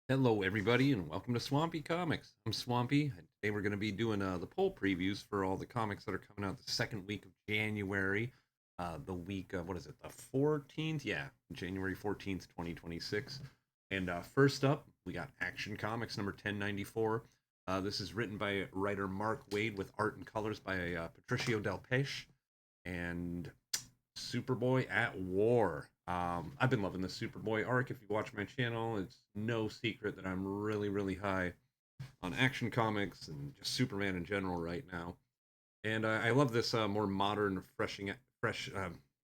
Hello, everybody, and welcome to Swampy Comics. I'm Swampy, and today we're going to be doing the poll previews for all the comics that are coming out the second week of January. The week, what is it, the 14th? Yeah, January 14th, 2026. And first up, we got Action Comics number 1094. This is written by writer Mark Waid with art and colors by Patricio Del Pesce. And Superboy at War. I've been loving the Superboy arc. If you watch my channel, it's no secret that I'm really, really high on Action Comics and just Superman in general right now. And I love this more modern, fresh,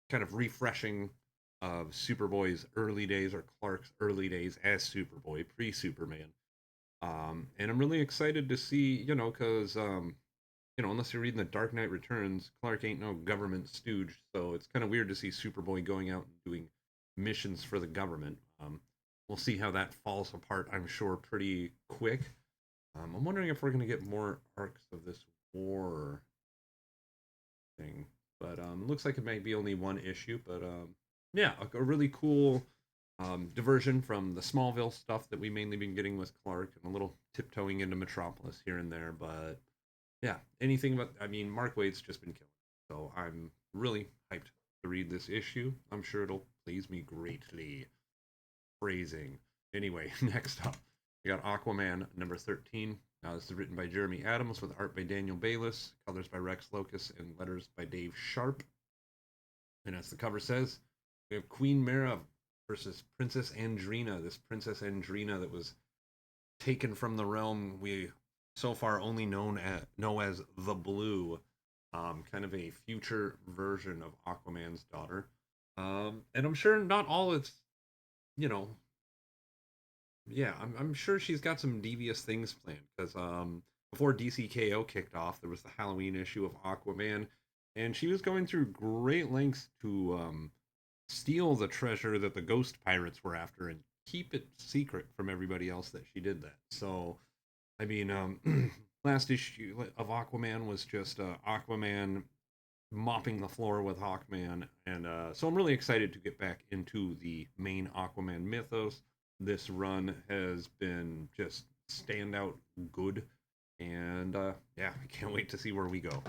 kind of refreshing of Superboy's early days or Clark's early days as Superboy, pre-Superman. And I'm really excited to see, because unless you're reading The Dark Knight Returns, Clark ain't no government stooge. So it's kind of weird to see Superboy going out and doing missions for the government. We'll see how that falls apart, I'm sure, pretty quick. I'm wondering if we're going to get more arcs of this war thing. But it looks like it might be only one issue. But yeah, a really cool diversion from the Smallville stuff that we mainly been getting with Clark and a little tiptoeing into Metropolis here and there. But yeah, anything about, I mean, Mark Waid's just been killing. So I'm really hyped to read this issue. I'm sure it'll please me greatly. Phrasing. Anyway, next up, we got Aquaman number 13. Now, this is written by Jeremy Adams with art by Daniel Bayliss, colors by Rex Locus, and letters by Dave Sharp. And as the cover says, we have Queen Mara versus Princess Andrina. This Princess Andrina that was taken from the realm we so far only know as the Blue, kind of a future version of Aquaman's daughter. And I'm sure not all it's, you know, yeah, I'm sure she's got some devious things planned because before DCKO kicked off, there was the Halloween issue of Aquaman, and she was going through great lengths to steal the treasure that the ghost pirates were after and keep it secret from everybody else that she did that. So, I mean, last issue of Aquaman was just Aquaman mopping the floor with Hawkman, and so I'm really excited to get back into the main Aquaman mythos. This run has been just standout good, and yeah, I can't wait to see where we go.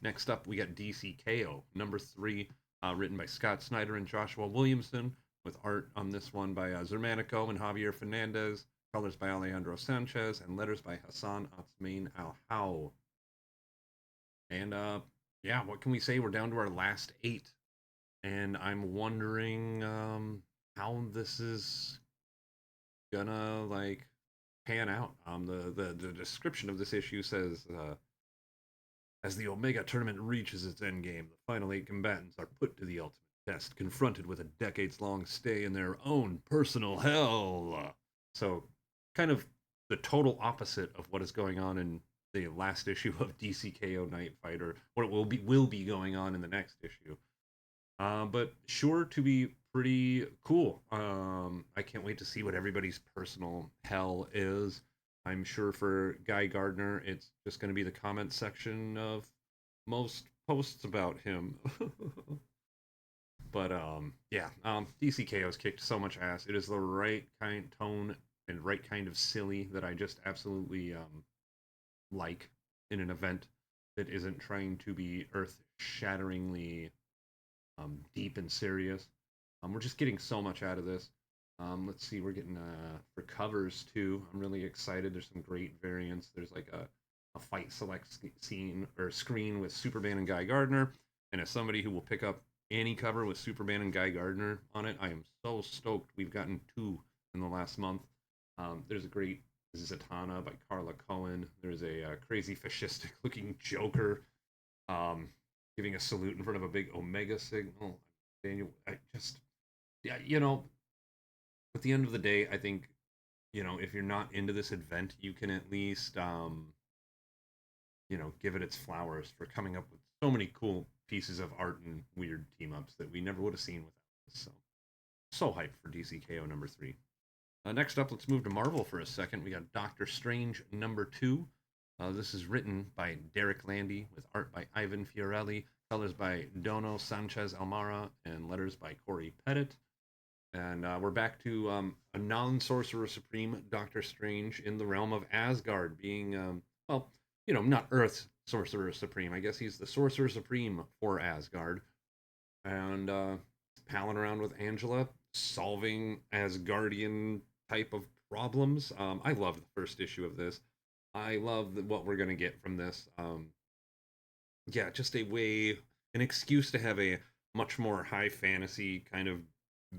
Next up, we got DCKO number 3, written by Scott Snyder and Joshua Williamson, with art on this one by Zermanico and Javier Fernandez, colors by Alejandro Sanchez, and letters by Hassan Atsmain Al How. And yeah, what can we say? We're down to our last 8, and I'm wondering how this is gonna like pan out. The description of this issue says, as the Omega tournament reaches its endgame, the final 8 combatants are put to the ultimate test, confronted with a decades-long stay in their own personal hell. So, kind of the total opposite of what is going on in the last issue of DCKO Night Fighter, what will be going on in the next issue. But sure to be pretty cool. I can't wait to see what everybody's personal hell is. I'm sure for Guy Gardner, it's just going to be the comment section of most posts about him. But yeah, DCKO's kicked so much ass. It is the right kind tone and right kind of silly that I just absolutely like in an event that isn't trying to be earth-shatteringly deep and serious. We're just getting so much out of this. Let's see, we're getting for covers too. I'm really excited. There's some great variants. There's like a fight select scene or screen with Superman and Guy Gardner. And as somebody who will pick up any cover with Superman and Guy Gardner on it, I am so stoked. We've gotten 2 in the last month. There's a great Zatanna by Carla Cohen. There's a crazy fascistic looking Joker um, giving a salute in front of a big Omega signal. Daniel, I just, yeah, at the end of the day, I think, if you're not into this event, you can at least, give it its flowers for coming up with so many cool pieces of art and weird team ups that we never would have seen without this. So hyped for DCKO number 3. Next up, let's move to Marvel for a second. We got Doctor Strange number 2. This is written by Derek Landy with art by Ivan Fiorelli, colors by Dono Sanchez Almara, and letters by Corey Pettit. And we're back to a non-sorcerer supreme, Doctor Strange, in the realm of Asgard, being well, not Earth's sorcerer supreme. I guess he's the sorcerer supreme for Asgard, and palling around with Angela, solving Asgardian type of problems. I love the first issue of this. I love what we're gonna get from this. Yeah, just an excuse to have a much more high fantasy kind of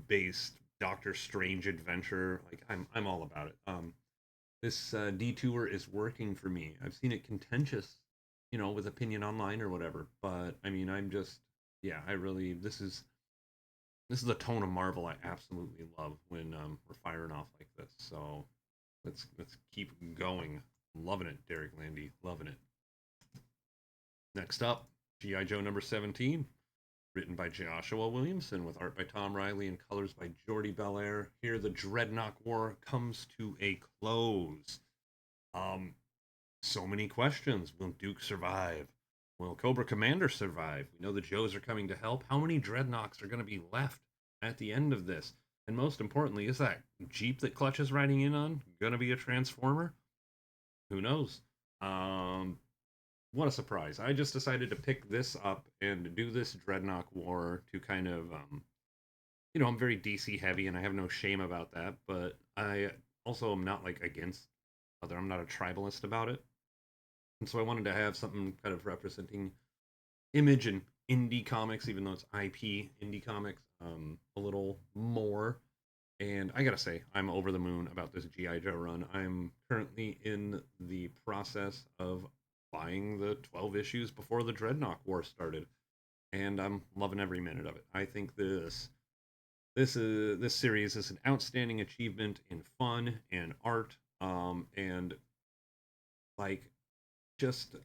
based Doctor Strange adventure. Like I'm all about it. This detour is working for me. I've seen it contentious, with opinion online or whatever. But I mean, yeah, I really, this is the tone of Marvel I absolutely love when we're firing off like this. So let's keep going. Loving it, Derek Landy, loving it. Next up, GI Joe number 17, written by Joshua Williamson with art by Tom Riley and colors by Jordi Belair. Here, the Dreadnought War comes to a close. Um, so many questions. Will Duke survive? Will Cobra Commander survive? We know the Joes are coming to help. How many Dreadnoks are going to be left at the end of this? And most importantly, is that Jeep that Clutch is riding in on going to be a Transformer? Who knows? What a surprise. I just decided to pick this up and do this Dreadnought War to kind of, I'm very DC heavy and I have no shame about that, but I also am not like against other, I'm not a tribalist about it. And so I wanted to have something kind of representing Image and indie comics, even though it's IP indie comics, a little more. And I gotta say, I'm over the moon about this GI Joe run. I'm currently in the process of buying the 12 issues before the Dreadnought War started, and I'm loving every minute of it. I think this series is an outstanding achievement in fun and art, and like just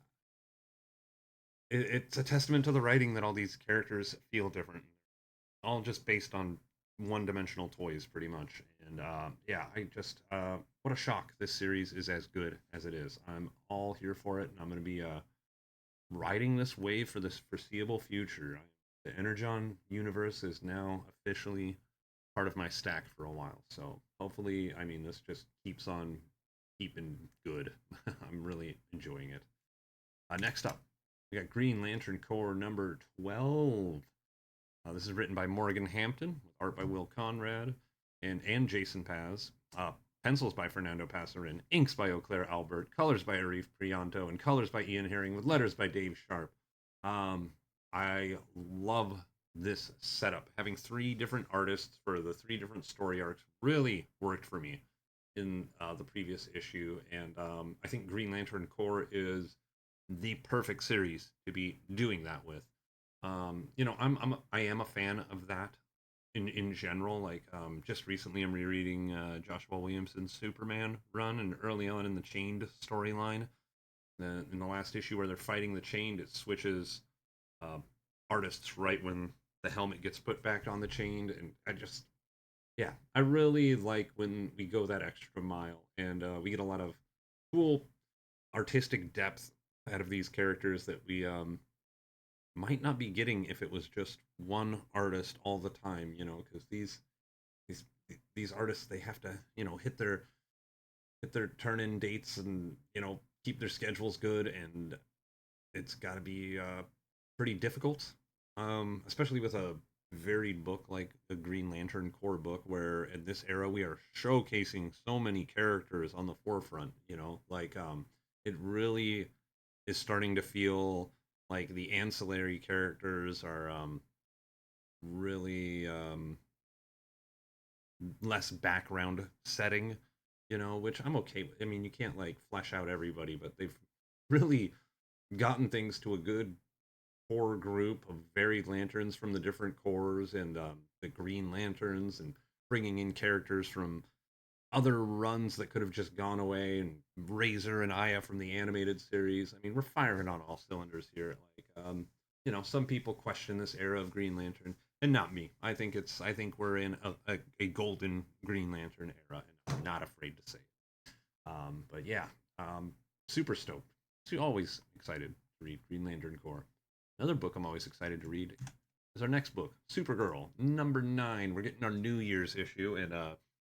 it's a testament to the writing that all these characters feel different, all just based on one-dimensional toys, pretty much. And yeah, I just what a shock! This series is as good as it is. I'm all here for it, and I'm going to be riding this wave for this foreseeable future. The Energon universe is now officially part of my stack for a while. So hopefully, I mean, this just keeps on keeping good. I'm really enjoying it. Next up, we got Green Lantern Corps number 12. This is written by Morgan Hampton, with art by Will Conrad and Jason Paz. Pencils by Fernando Passarin, inks by Eau Claire Albert, colors by Arif Prianto, and colors by Ian Herring, with letters by Dave Sharp. I love this setup. Having three different artists for the three different story arcs really worked for me in the previous issue, and I think Green Lantern Corps is the perfect series to be doing that with. I am a fan of that in general. Like just recently, I'm rereading Joshua Williamson's Superman run, and early on in the Chained storyline, in the last issue where they're fighting the Chained, it switches uh, artists right when the helmet gets put back on the Chained, and yeah, I really like when we go that extra mile, and we get a lot of cool artistic depth out of these characters that we might not be getting if it was just one artist all the time, because these these artists, they have to, hit their turn in dates, and keep their schedules good, and it's got to be pretty difficult, especially with a varied book like the Green Lantern Corps book, where in this era we are showcasing so many characters on the forefront. Like it really is starting to feel like the ancillary characters are really less background setting, which I'm okay with. I mean, you can't like flesh out everybody, but they've really gotten things to a good core group of varied lanterns from the different corps, and the Green Lanterns, and bringing in characters from other runs that could have just gone away, and Razor and Aya from the animated series. I mean, we're firing on all cylinders here. Like, some people question this era of Green Lantern, and not me. I think we're in a golden Green Lantern era, and I'm not afraid to say it. But yeah, super stoked. Always excited to read Green Lantern Corps. Another book I'm always excited to read is our next book, Supergirl, number 9. We're getting our New Year's issue and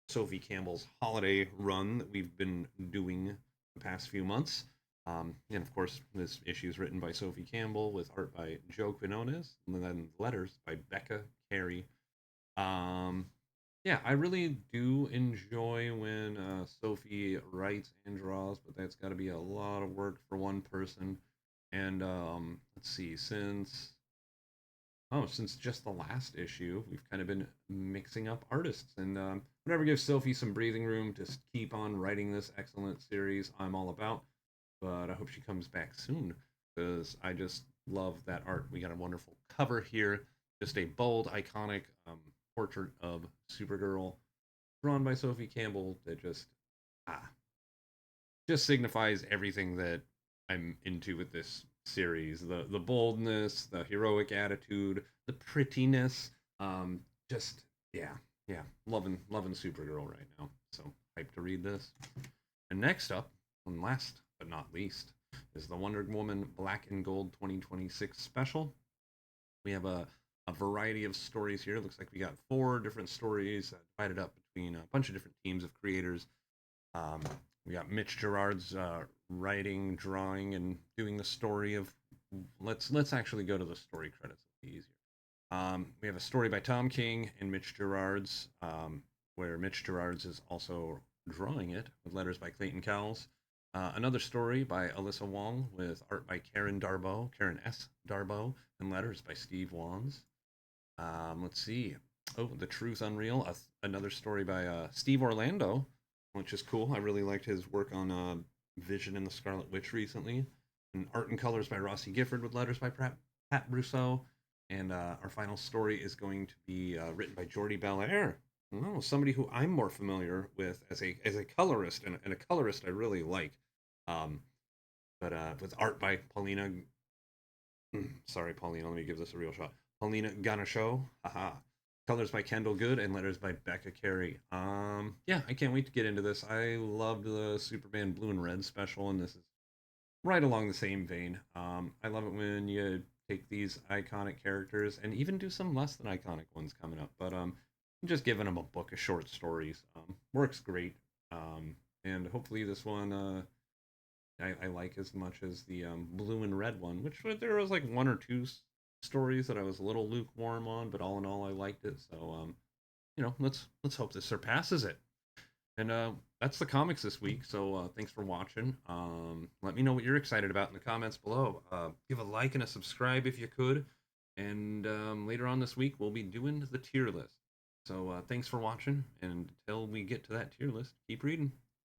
Sophie Campbell's holiday run that we've been doing the past few months. And of course, this issue is written by Sophie Campbell with art by Joe Quinones, and then letters by Becca Carey. Um, yeah, I really do enjoy when Sophie writes and draws, but that's got to be a lot of work for one person. And let's see, since just the last issue, we've kind of been mixing up artists, and whatever gives Sophie some breathing room to keep on writing this excellent series, I'm all about. But I hope she comes back soon because I just love that art. We got a wonderful cover here, just a bold, iconic portrait of Supergirl, drawn by Sophie Campbell. That ah just signifies everything that I'm into with this series. The boldness, the heroic attitude, the prettiness. Just yeah, yeah, loving Supergirl right now. So hyped to read this. And next up, and last but not least, is the Wonder Woman Black and Gold 2026 special. We have a variety of stories here. It looks like we got 4 different stories divided up between a bunch of different teams of creators. Um, we got Mitch Gerard's writing, drawing, and doing the story of. Let's actually go to the story credits. It'll be easier. We have a story by Tom King and Mitch Gerard's, where Mitch Gerard's is also drawing it with letters by Clayton Cowles. Another story by Alyssa Wong with art by Karen S. Darbo, and letters by Steve Wands. Let's see. Oh, The Truth Unreal, another story by Steve Orlando, which is cool. I really liked his work on Vision and the Scarlet Witch recently. And art and colors by Rossi Gifford with letters by Pat Brousseau. And our final story is going to be written by Jordi Belair. Oh, somebody who I'm more familiar with as a colorist and a colorist I really like. Um, but with art by Paulina. Sorry, Paulina. Let me give this a real shot. Paulina Ganesho. Haha. Colors by Kendall Good and letters by Becca Carey. Yeah, I can't wait to get into this. I loved the Superman Blue and Red special, and this is right along the same vein. I love it when you take these iconic characters and even do some less than iconic ones coming up. But just giving them a book of short stories works great. And hopefully this one I like as much as the blue and red one, which there was like 1 or 2 stories that I was a little lukewarm on, but all in all I liked it. So let's hope this surpasses it. And that's the comics this week. So thanks for watching. Let me know what you're excited about in the comments below. Give a like and a subscribe if you could. And later on this week, we'll be doing the tier list. So thanks for watching. And until we get to that tier list, keep reading.